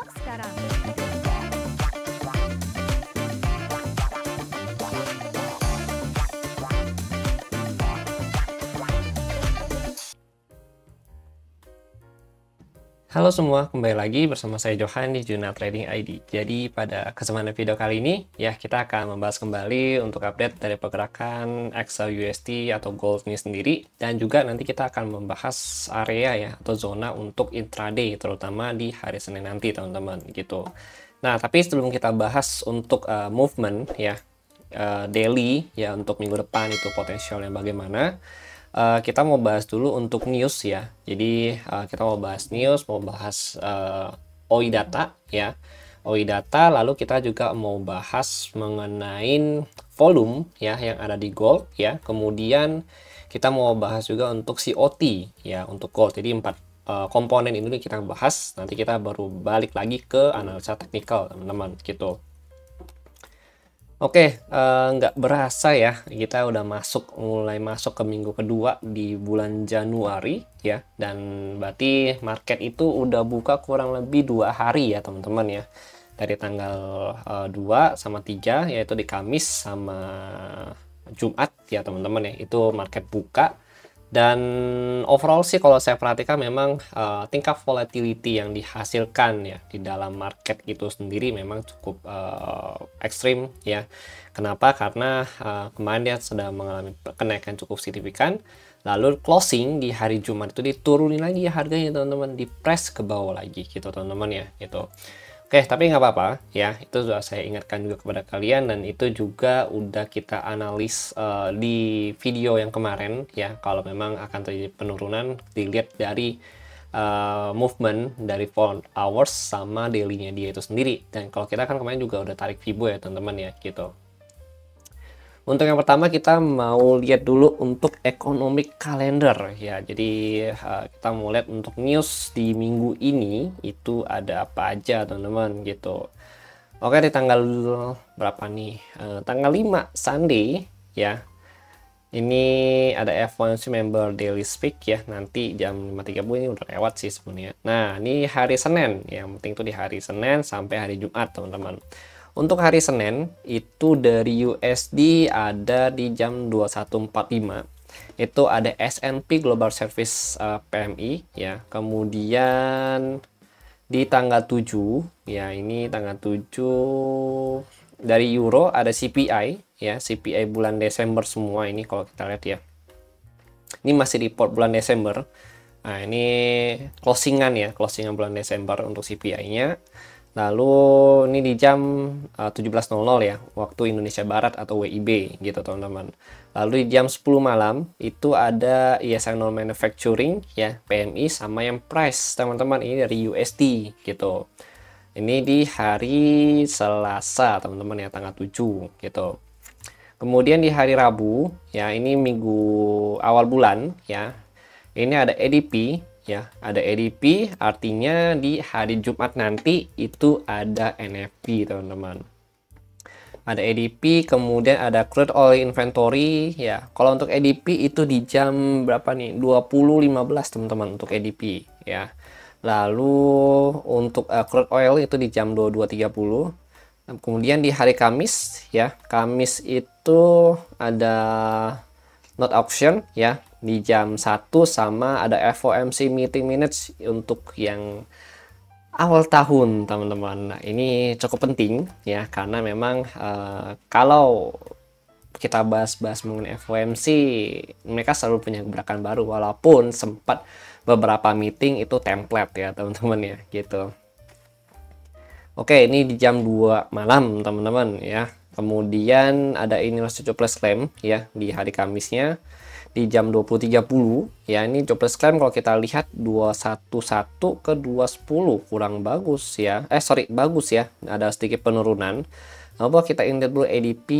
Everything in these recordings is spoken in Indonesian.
Simak sekarang. Halo semua, kembali lagi bersama saya Johan di Jurnal Trading ID. Jadi pada kesempatan video kali ini, ya kita akan membahas kembali untuk update dari pergerakan XAUUSD atau gold ini sendiri. Dan juga nanti kita akan membahas area ya, atau zona untuk intraday, terutama di hari Senin nanti teman-teman gitu. Nah, tapi sebelum kita bahas untuk movement ya, daily ya untuk minggu depan itu potensialnya bagaimana, kita mau bahas dulu untuk news ya. Jadi kita mau bahas news, mau bahas OI data ya. OI data, lalu kita juga mau bahas mengenai volume ya yang ada di gold ya. Kemudian kita mau bahas juga untuk COT ya untuk gold. Jadi 4 komponen ini kita bahas. Nanti kita baru balik lagi ke analisa teknikal teman-teman gitu. Oke, nggak berasa ya, kita udah mulai masuk ke minggu kedua di bulan Januari ya, dan berarti market itu udah buka kurang lebih 2 hari ya teman-teman ya, dari tanggal 2 sama 3 yaitu di Kamis sama Jumat ya teman-teman ya, itu market buka. Dan overall sih kalau saya perhatikan memang tingkat volatility yang dihasilkan ya di dalam market itu sendiri memang cukup ekstrim ya. Kenapa? Karena kemarin dia sedang mengalami kenaikan cukup signifikan. Lalu closing di hari Jumat itu diturunin lagi ya harganya teman-teman, di press ke bawah lagi gitu teman-teman ya gitu. Oke, tapi nggak apa-apa ya, itu sudah saya ingatkan juga kepada kalian, dan itu juga udah kita analis di video yang kemarin ya, kalau memang akan terjadi penurunan dilihat dari movement dari 4 hours sama daily-nya dia itu sendiri. Dan kalau kita kan kemarin juga udah tarik Fibo ya teman-teman ya gitu. Untuk yang pertama kita mau lihat dulu untuk economic calendar ya. Jadi kita mau lihat untuk news di minggu ini itu ada apa aja teman-teman gitu. Oke, di tanggal berapa nih? Tanggal 5 Sunday ya. Ini ada FOMC member daily speak ya. Nanti jam 5.30 ini udah lewat sih sebenarnya. Nah, ini hari Senin. Yang penting tuh di hari Senin sampai hari Jumat teman-teman. Untuk hari Senin itu dari USD ada di jam 21.45 itu ada S&P Global Service PMI ya. Kemudian di tanggal 7 ya, ini tanggal 7 dari Euro ada CPI ya, CPI bulan Desember semua ini kalau kita lihat ya. Ini masih report bulan Desember. Nah, ini closingan ya, closingan bulan Desember untuk CPI-nya. Lalu ini di jam 17.00 ya, waktu Indonesia Barat atau WIB gitu teman-teman. Lalu di jam 10 malam itu ada ISM Non Manufacturing ya, PMI sama yang price teman-teman, ini dari USD gitu. Ini di hari Selasa teman-teman ya, tanggal 7 gitu. Kemudian di hari Rabu ya, ini minggu awal bulan ya. Ini ada ADP ya, ada ADP, artinya di hari Jumat nanti itu ada NFP teman-teman. Ada ADP, kemudian ada crude oil inventory ya. Kalau untuk ADP itu di jam berapa nih? 20.15 teman-teman untuk ADP ya. Lalu untuk crude oil itu di jam 22.30. Kemudian di hari Kamis ya, Kamis itu ada not auction ya di jam 1, sama ada FOMC meeting minutes untuk yang awal tahun teman-teman. Nah, ini cukup penting ya, karena memang kalau kita bahas-bahas mengenai FOMC, mereka selalu punya gebrakan baru, walaupun sempat beberapa meeting itu template ya teman-teman ya gitu. Oke, ini di jam 2 malam teman-teman ya. Kemudian ada Indonesian Jobless Claim ya di hari Kamisnya di jam 20.30 ya. Ini jobless claim kalau kita lihat 211 ke 210 kurang bagus ya. Bagus ya. Ada sedikit penurunan. Coba kita lihat dulu ADP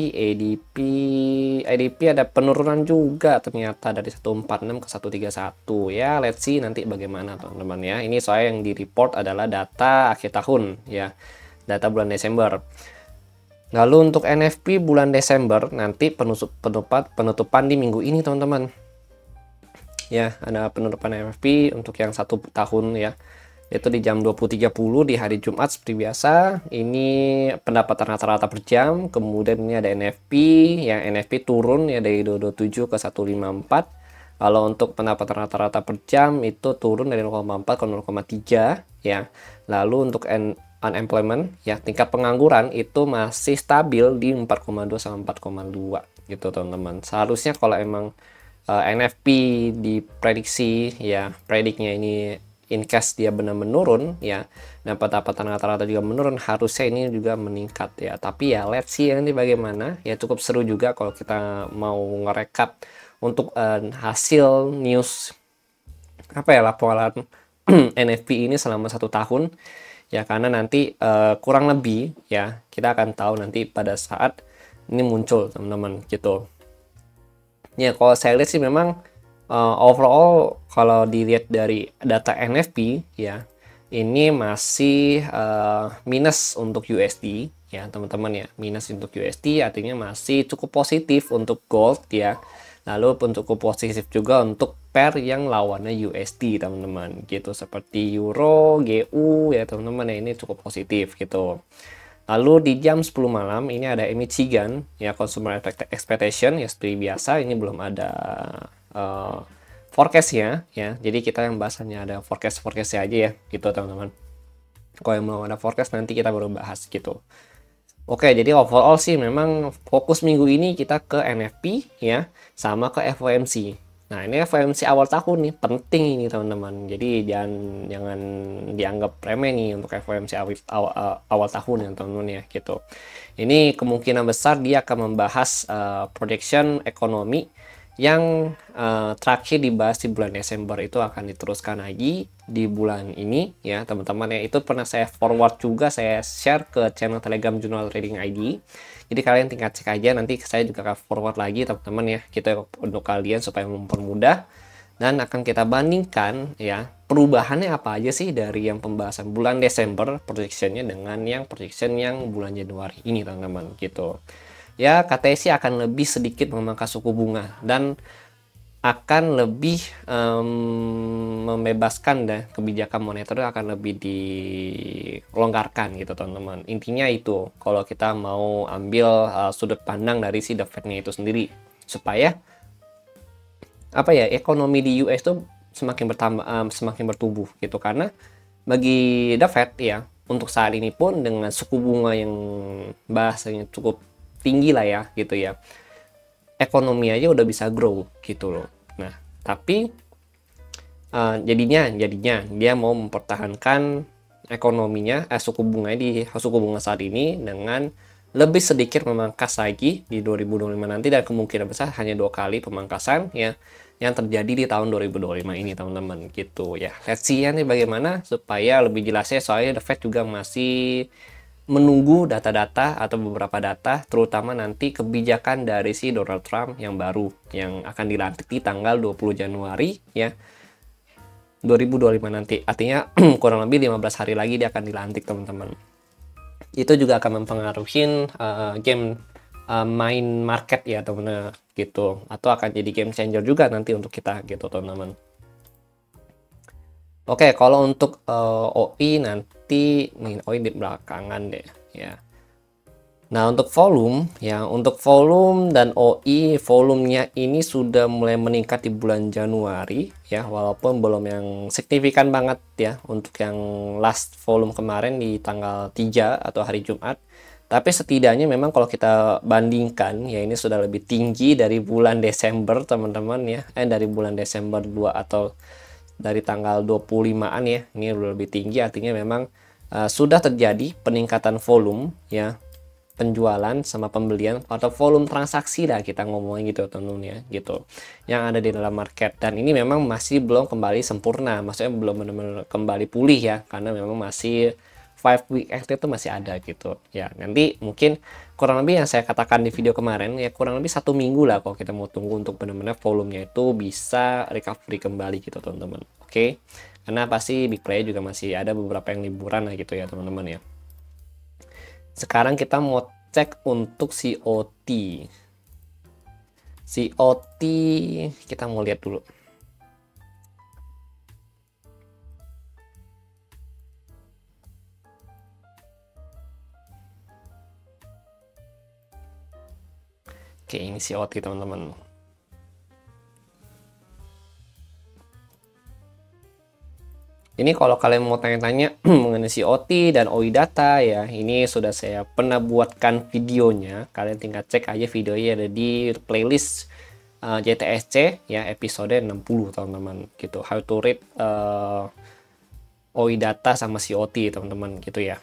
ada penurunan juga ternyata dari 146 ke 131 ya. Let's see nanti bagaimana teman-teman ya. Ini soalnya yang di report adalah data akhir tahun ya. Data bulan Desember. Lalu untuk NFP bulan Desember nanti penutupan di minggu ini teman-teman. Ya, ada penutupan NFP untuk yang 1 tahun ya. Itu di jam 20.30 di hari Jumat seperti biasa. Ini pendapatan rata-rata per jam. Kemudian ini ada NFP, yang NFP turun ya dari 227 ke 154. Kalau untuk pendapatan rata-rata per jam itu turun dari 0,4 ke 0,3 ya. Lalu untuk unemployment ya, tingkat pengangguran itu masih stabil di 4,2 sama 4,2 gitu teman-teman. Seharusnya kalau emang NFP diprediksi ya, prediknya ini in case dia benar menurun ya, dan pendapatan rata-rata juga menurun, harusnya ini juga meningkat ya. Tapi ya let's see ini bagaimana ya. Cukup seru juga kalau kita mau ngerekap untuk hasil news apa ya, laporan NFP ini selama 1 tahun ya, karena nanti kurang lebih ya kita akan tahu nanti pada saat ini muncul teman-teman gitu ya. Kalau saya lihat sih memang overall kalau dilihat dari data NFP ya, ini masih minus untuk USD ya teman-teman ya. Minus untuk USD artinya masih cukup positif untuk gold ya. Lalu cukup positif juga untuk pair yang lawannya USD teman-teman gitu, seperti Euro, GU ya teman-teman ya, ini cukup positif gitu. Lalu di jam 10 malam ini ada Michigan ya, consumer expectation ya, seperti biasa ini belum ada forecastnya ya. Jadi kita yang bahasannya ada forecastnya aja ya gitu teman-teman. Kalau yang belum ada forecast nanti kita baru bahas gitu. Oke, jadi overall sih memang fokus minggu ini kita ke NFP ya, sama ke FOMC. Nah, ini FOMC awal tahun nih, penting ini teman-teman. Jadi jangan dianggap remeh nih untuk FOMC awal tahun ya teman-teman ya gitu. Ini kemungkinan besar dia akan membahas projection ekonomi yang terakhir dibahas di bulan Desember, itu akan diteruskan lagi di bulan ini ya teman-teman ya. Itu pernah saya forward juga, saya share ke channel Telegram Jurnal Trading ID. Jadi kalian tinggal cek aja, nanti saya juga akan forward lagi teman-teman ya, kita untuk kalian supaya mempermudah. Dan akan kita bandingkan ya perubahannya apa aja sih dari yang pembahasan bulan Desember projectionnya dengan yang projection yang bulan Januari ini teman-teman gitu. Ya, KTC akan lebih sedikit memangkas suku bunga dan akan lebih membebaskan deh, kebijakan moneter akan lebih dilonggarkan gitu teman-teman. Intinya itu kalau kita mau ambil sudut pandang dari si The Fed-nya itu sendiri, supaya apa ya, ekonomi di US tuh semakin bertambah, semakin bertumbuh gitu. Karena bagi The Fed ya, untuk saat ini pun dengan suku bunga yang bahasanya cukup tinggi lah ya gitu ya, ekonomi aja udah bisa grow gitu loh. Nah tapi jadinya dia mau mempertahankan ekonominya, suku bunga saat ini dengan lebih sedikit memangkas lagi di 2025 nanti, dan kemungkinan besar hanya 2 kali pemangkasan ya yang terjadi di tahun 2025 ini teman-teman gitu ya. Let's see ya nih bagaimana supaya lebih jelasnya, soalnya The Fed juga masih menunggu data-data atau beberapa data, terutama nanti kebijakan dari si Donald Trump yang baru yang akan dilantik di tanggal 20 Januari ya 2025 nanti. Artinya kurang lebih 15 hari lagi dia akan dilantik teman-teman. Itu juga akan mempengaruhi game main market ya teman-teman gitu, atau akan jadi game changer juga nanti untuk kita gitu teman-teman. Oke, kalau untuk OI nanti main OI di belakangan deh ya. Nah, untuk volume ya, untuk volume dan OI, volumenya ini sudah mulai meningkat di bulan Januari ya, walaupun belum yang signifikan banget ya untuk yang last volume kemarin di tanggal 3 atau hari Jumat. Tapi setidaknya memang kalau kita bandingkan ya, ini sudah lebih tinggi dari bulan Desember teman-teman ya, dari bulan Desember 2 atau dari tanggal 25-an ya, ini lebih tinggi. Artinya memang sudah terjadi peningkatan volume ya, penjualan sama pembelian atau volume transaksi lah kita ngomongin gitu teman-teman ya gitu, yang ada di dalam market. Dan ini memang masih belum kembali sempurna, maksudnya belum benar-benar kembali pulih ya, karena memang masih 5 week active itu masih ada gitu ya. Nanti mungkin kurang lebih yang saya katakan di video kemarin ya, kurang lebih 1 minggu lah kalau kita mau tunggu untuk benar-benar volumenya itu bisa recovery kembali gitu teman-teman. Oke, karena pasti big player juga masih ada beberapa yang liburan lah gitu ya teman-teman ya. Sekarang kita mau cek untuk COT. COT kita mau lihat dulu. Oke, ini COT teman-teman. Ini kalau kalian mau tanya-tanya mengenai COT dan OI data ya, ini sudah saya pernah buatkan videonya. Kalian tinggal cek aja videonya, ada di playlist JTSC ya, episode 60 teman-teman gitu. How to read OI data sama COT teman-teman gitu ya.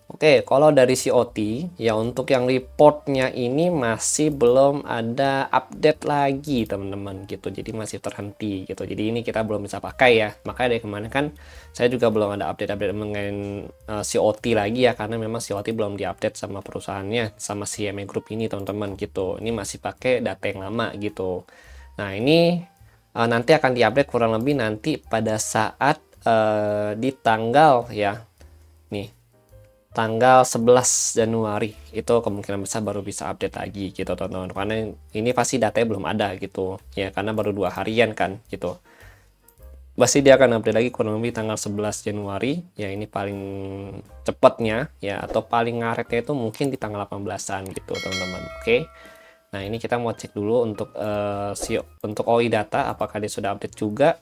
Oke, kalau dari COT ya, untuk yang reportnya ini masih belum ada update lagi teman-teman gitu, jadi masih terhenti gitu, jadi ini kita belum bisa pakai ya. Makanya dari kemarin kan saya juga belum ada update mengenai COT lagi ya, karena memang COT belum diupdate sama perusahaannya, sama CMA Group ini teman-teman gitu. Ini masih pakai data yang lama gitu. Nah ini nanti akan diupdate kurang lebih nanti pada saat di tanggal ya, nih tanggal 11 Januari itu kemungkinan besar baru bisa update lagi gitu teman-teman, karena ini pasti datanya belum ada gitu ya, karena baru 2 harian kan gitu. Pasti dia akan update lagi kurang lebih tanggal 11 Januari ya, ini paling cepatnya ya, atau paling ngaretnya itu mungkin di tanggal 18-an gitu teman-teman. Oke, nah ini kita mau cek dulu untuk untuk OI data apakah dia sudah update juga.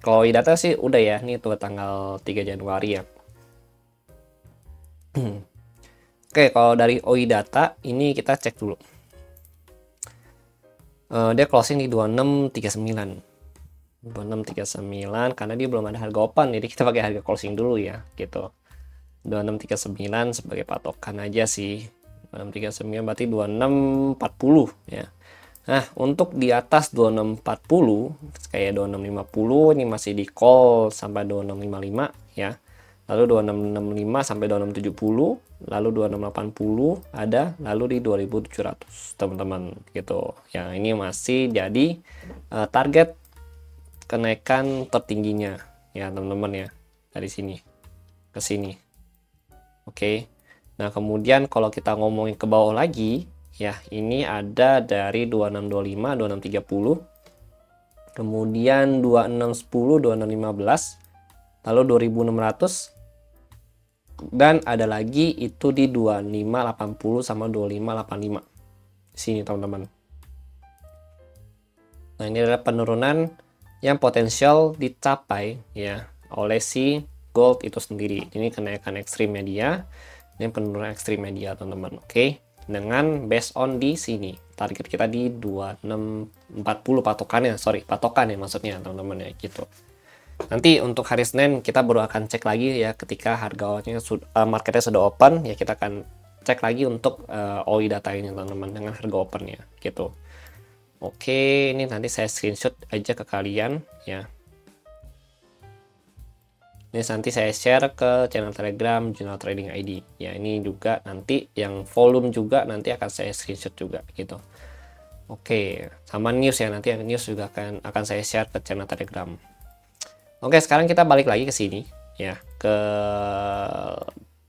Kalau OI data sih udah ya, ini tuh tanggal 3 Januari ya. Oke, kalau dari OI data ini kita cek dulu. Dia closing di 2639. 2639 karena dia belum ada harga open, jadi kita pakai harga closing dulu ya gitu. 2639 sebagai patokan aja sih. 2639 berarti 2640 ya. Nah, untuk di atas 2640 kayak 2650 ini masih di call sampai 2655 ya. Lalu 2665 sampai 2670, lalu 2680 ada, lalu di 2700 teman-teman gitu. Yang ini masih jadi target kenaikan tertingginya ya teman-teman ya, dari sini ke sini. Oke. Nah, kemudian kalau kita ngomongin ke bawah lagi ya, ini ada dari 2625, 2630, kemudian 2610, 2615, lalu 2600, dan ada lagi itu di 2580 sama 2585 di sini teman-teman. Nah, ini adalah penurunan yang potensial dicapai ya oleh si gold itu sendiri. Ini kenaikan ekstrimnya dia, ini penurunan ekstrimnya dia teman-teman. Oke, dengan based on di sini target kita di 2640 patokannya, patokannya maksudnya teman-teman ya gitu. Nanti untuk hari Senin kita baru akan cek lagi ya, ketika harganya marketnya sudah open ya, kita akan cek lagi untuk OI data ini teman-teman dengan harga opennya gitu. Oke, ini nanti saya screenshot aja ke kalian ya. Ini nanti saya share ke channel Telegram General Trading ID ya. Ini juga nanti yang volume juga nanti akan saya screenshot juga gitu. Oke, sama news ya, nanti yang news juga akan saya share ke channel Telegram. Oke, sekarang kita balik lagi ke sini ya, ke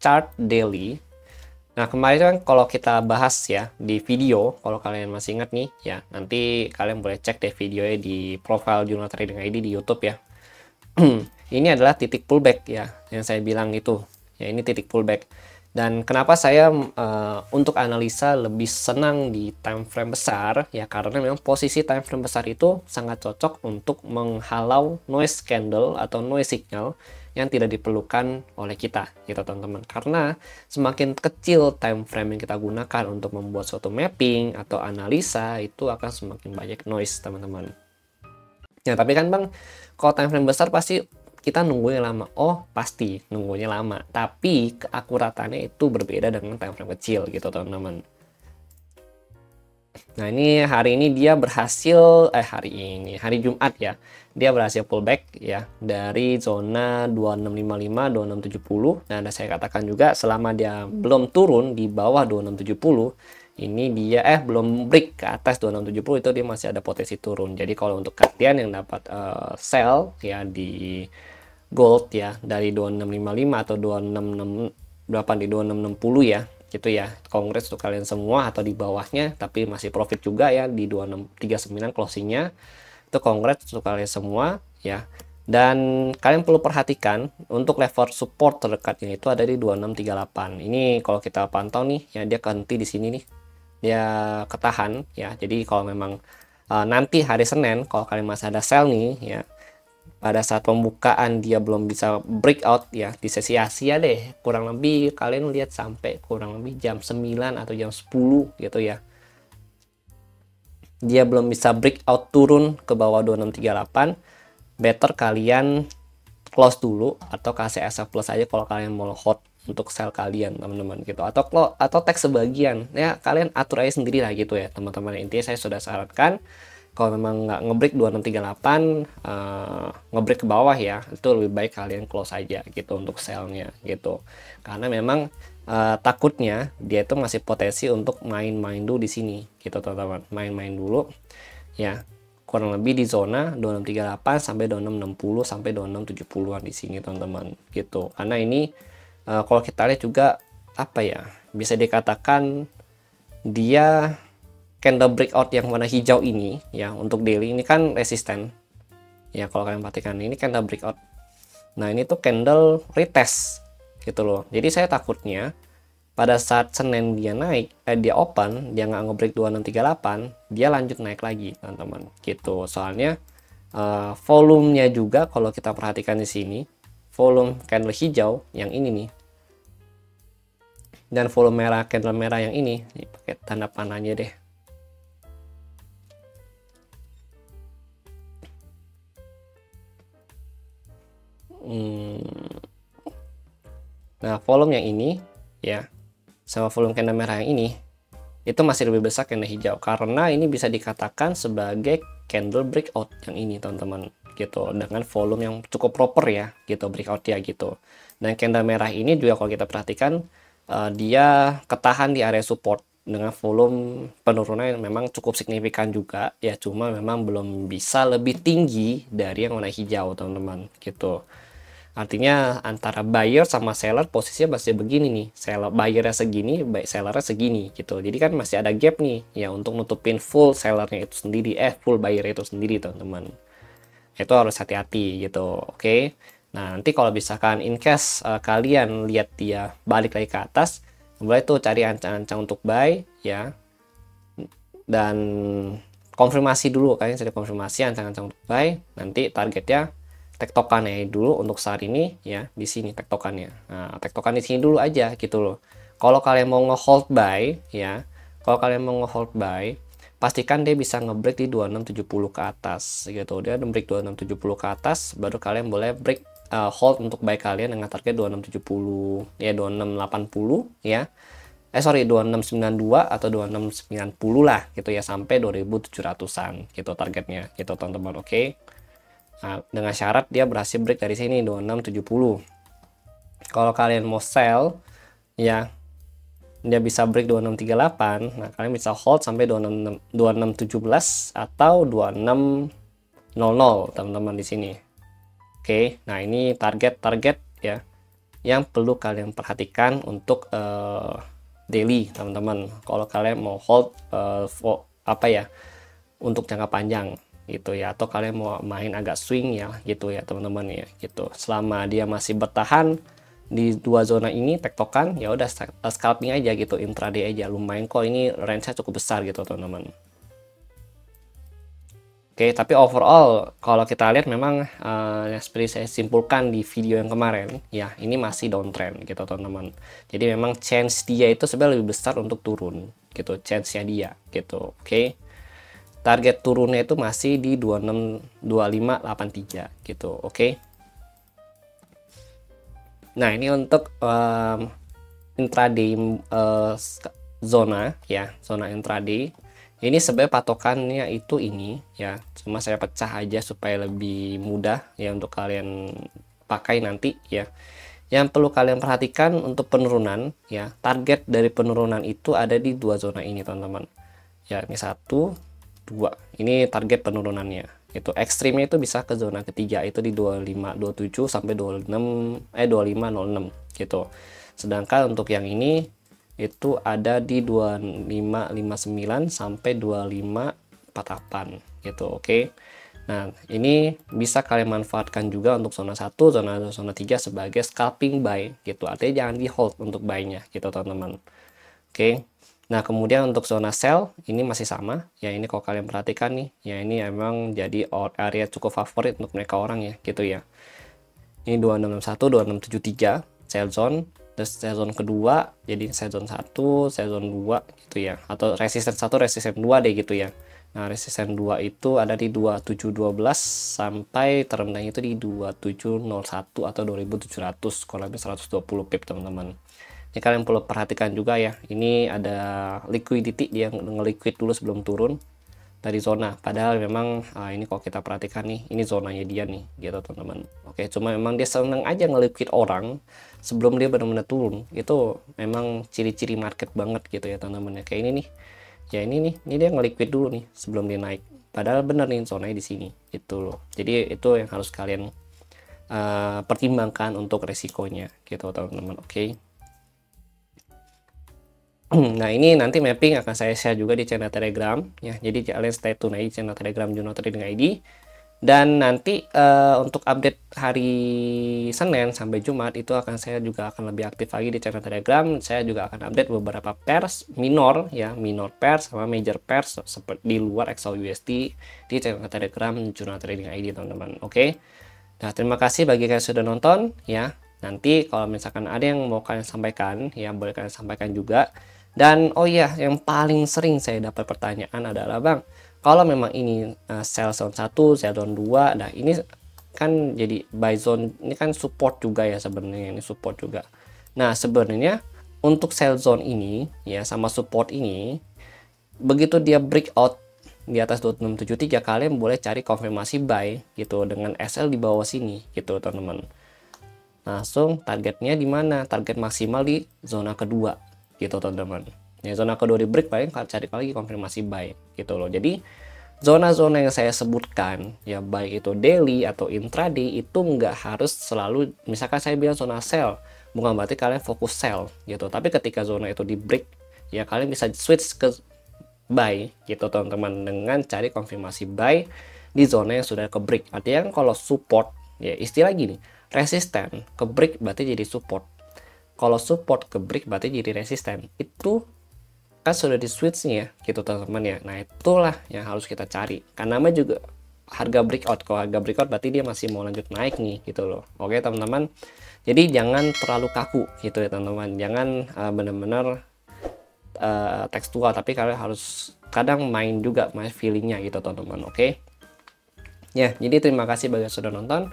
chart daily. Nah, kemarin kan kalau kita bahas ya di video, kalau kalian masih ingat nih ya, nanti kalian boleh cek deh videonya di profile General Trading ID di YouTube ya. Ini adalah titik pullback ya, yang saya bilang itu. Ya, ini titik pullback. Dan kenapa saya untuk analisa lebih senang di time frame besar ya, karena memang posisi time frame besar itu sangat cocok untuk menghalau noise candle atau noise signal yang tidak diperlukan oleh kita gitu teman-teman. Karena semakin kecil time frame yang kita gunakan untuk membuat suatu mapping atau analisa, itu akan semakin banyak noise teman-teman. Ya, tapi kan Bang, kalau time frame besar pasti kita nunggunya lama. Oh, pasti nunggunya lama. Tapi keakuratannya itu berbeda dengan time frame kecil gitu, teman-teman. Nah, ini hari ini dia berhasil, hari Jumat ya. Dia berhasil pullback ya dari zona 2655, 2670. Nah, saya katakan juga selama dia belum turun di bawah 2670, ini dia belum break ke atas 2670, itu dia masih ada potensi turun. Jadi kalau untuk kalian yang dapat sell ya di gold ya dari 2655 atau 266 berapa di 2660 ya gitu ya, congrats untuk kalian semua, atau di bawahnya tapi masih profit juga ya di 2639 closingnya, itu congrats untuk kalian semua ya. Dan kalian perlu perhatikan untuk level support terdekatnya itu ada di 2638. Ini kalau kita pantau nih ya, dia kehenti di sini nih. Dia ketahan ya. Jadi kalau memang nanti hari Senin kalau kalian masih ada sell nih ya, pada saat pembukaan dia belum bisa breakout ya, di sesi Asia deh, kurang lebih kalian lihat sampai kurang lebih jam 9 atau jam 10 gitu ya, dia belum bisa breakout turun ke bawah 2638, better kalian close dulu atau kasih SF plus aja kalau kalian mau hold untuk sell kalian teman-teman gitu, atau tag sebagian ya, kalian atur aja sendiri lah gitu ya teman-teman. Intinya saya sudah sarankan kalau memang nggak ngebreak 2638, ngebreak ke bawah ya, itu lebih baik kalian close aja gitu untuk sellnya gitu, karena memang takutnya dia itu masih potensi untuk main-main dulu di sini gitu teman-teman, main-main dulu ya, kurang lebih di zona 2638 sampai 2660 sampai 2670-an di sini teman-teman gitu. Karena ini kalau kita lihat juga apa ya, bisa dikatakan dia candle breakout yang warna hijau ini ya, untuk daily ini kan resisten ya, kalau kalian perhatikan ini candle breakout. Nah ini tuh candle retest gitu loh. Jadi saya takutnya pada saat Senin dia naik, dia open, dia nggak ngebreak 2638, dia lanjut naik lagi teman-teman gitu. Soalnya volumenya juga kalau kita perhatikan di sini, volume candle hijau yang ini nih dan volume merah candle merah yang ini pakai tanda panahnya deh. Nah volume yang ini ya sama volume candle merah yang ini itu masih lebih besar candle hijau, karena ini bisa dikatakan sebagai candle breakout yang ini teman-teman gitu, dengan volume yang cukup proper ya gitu, breakout ya gitu. Dan candle merah ini juga kalau kita perhatikan dia ketahan di area support dengan volume penurunan yang memang cukup signifikan juga ya, cuma memang belum bisa lebih tinggi dari yang warna hijau teman-teman gitu. Artinya antara buyer sama seller posisinya masih begini nih, seller buyernya segini, sellernya segini gitu. Jadi kan masih ada gap nih ya untuk nutupin full sellernya itu sendiri, full buyer itu sendiri teman-teman. Itu harus hati-hati gitu, oke. Nah nanti kalau misalkan in case kalian lihat dia balik lagi ke atas, mulai tuh cari ancang-ancang untuk buy ya, dan konfirmasi dulu, kalian cari konfirmasi ancang-ancang untuk buy. Nanti targetnya tektokannya dulu untuk saat ini ya, di sini tektokannya. Nah, tektokan di sini dulu aja gitu loh. Kalau kalian mau nge-hold buy ya, kalau kalian mau nge-hold buy, pastikan dia bisa nge-break di 2670 ke atas gitu. Dia nge-break 2670 ke atas, baru kalian boleh break hold untuk buy kalian dengan target 2670 ya, 2680 ya. Sorry, 2692 atau 2690 lah gitu ya, sampai 2700-an gitu targetnya gitu teman-teman, oke. Nah, dengan syarat dia berhasil break dari sini 2670. Kalau kalian mau sell ya, dia bisa break 2638, nah kalian bisa hold sampai 2617 atau 2600 teman-teman di sini. Oke, nah ini target-target ya yang perlu kalian perhatikan untuk daily teman-teman. Kalau kalian mau hold apa ya, untuk jangka panjang gitu ya, atau kalian mau main agak swing ya gitu ya teman-teman ya gitu. Selama dia masih bertahan di dua zona ini tektokan, ya udah scalping aja gitu, intraday aja, lumayan kok, ini range-nya cukup besar gitu teman-teman. Oke, tapi overall kalau kita lihat memang seperti saya simpulkan di video yang kemarin ya, ini masih downtrend gitu teman-teman. Jadi memang chance dia itu sebenarnya lebih besar untuk turun gitu, chance-nya dia gitu. Oke. Target turunnya itu masih di 262583 gitu, oke. Nah ini untuk intraday zona ya, zona intraday ini sebenarnya patokannya itu ini ya, cuma saya pecah aja supaya lebih mudah ya untuk kalian pakai nanti ya. Yang perlu kalian perhatikan untuk penurunan ya, target dari penurunan itu ada di dua zona ini teman-teman ya. Ini 1, 2, ini target penurunannya. Itu ekstrimnya itu bisa ke zona ketiga, itu di 2527 sampai 2506 gitu. Sedangkan untuk yang ini itu ada di 2559 sampai 2548 gitu, oke. Nah, ini bisa kalian manfaatkan juga untuk zona 1, zona 3 sebagai scalping buy gitu. Artinya jangan di hold untuk buy-nya gitu teman-teman. Oke. Nah, kemudian untuk zona sell ini masih sama. Ya, ini kalau kalian perhatikan nih, ya ini emang jadi area cukup favorit untuk mereka orang ya, gitu ya. Ini 2661, 2673 sell zone. Terus sell zone kedua, jadi sell zone 1, sell zone 2 gitu ya. Atau resisten 1, resisten 2 deh gitu ya. Nah, resisten 2 itu ada di 2712 sampai terendahnya itu di 2701 atau 2700, kurang lebih 120 pip teman-teman. Ini kalian perlu perhatikan juga ya, ini ada liquidity, dia nge-liquid dulu sebelum turun dari zona, padahal memang ini kalau kita perhatikan nih, ini zonanya dia nih gitu teman-teman. Oke, cuma memang dia seneng aja nge-liquid orang sebelum dia benar-benar turun. Itu memang ciri-ciri market banget gitu ya teman-teman ya. Kayak ini nih, ya ini nih, ini dia nge-liquid dulu nih sebelum dia naik, padahal bener nih zonanya di sini itu loh. Jadi itu yang harus kalian pertimbangkan untuk resikonya gitu teman-teman. Oke. Nah, ini nanti mapping akan saya share juga di channel Telegram ya. Jadi kalian stay tune aja di channel Telegram Juno Trading ID. Dan nanti untuk update hari Senin sampai Jumat itu saya juga akan lebih aktif lagi di channel Telegram. Saya juga akan update beberapa pairs minor ya, minor pairs sama major pairs seperti di luar XAUUSD di channel Telegram Juno Trading ID teman-teman. Oke. Nah, terima kasih bagi kalian yang sudah nonton ya. Nanti kalau misalkan ada yang mau kalian sampaikan ya, boleh kalian sampaikan juga. Dan oh iya, yang paling sering saya dapat pertanyaan adalah, Bang, kalau memang ini sell zone 1, sell zone 2, nah ini kan jadi buy zone, ini kan support juga ya sebenarnya, ini support juga. Nah, sebenarnya untuk sell zone ini ya sama support ini, begitu dia breakout di atas 2673, kalian boleh cari konfirmasi buy gitu dengan SL di bawah sini gitu teman-teman. Langsung targetnya di mana? Target maksimal di zona kedua gitu teman-teman. Ya, zona kedua di break, paling cari lagi konfirmasi buy gitu loh. Jadi zona-zona yang saya sebutkan ya, baik itu daily atau intraday, itu nggak harus selalu, misalkan saya bilang zona sell, bukan berarti kalian fokus sell gitu. Tapi ketika zona itu di break ya, kalian bisa switch ke buy gitu teman-teman, dengan cari konfirmasi buy di zona yang sudah ke break. Artinya kalau support ya, istilah gini, resisten ke break berarti jadi support. Kalau support ke break berarti jadi resisten. Itu kan sudah di switch nih ya gitu teman-teman ya. Nah, itulah yang harus kita cari. Karena namanya juga harga breakout. Kalau harga breakout berarti dia masih mau lanjut naik nih gitu loh. Oke teman-teman. Jadi jangan terlalu kaku gitu ya teman-teman. Jangan benar-benar tekstual, tapi kalian harus kadang main juga, main feelingnya gitu teman-teman. Oke. Ya, jadi terima kasih bagi yang sudah nonton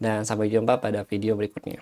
dan sampai jumpa pada video berikutnya.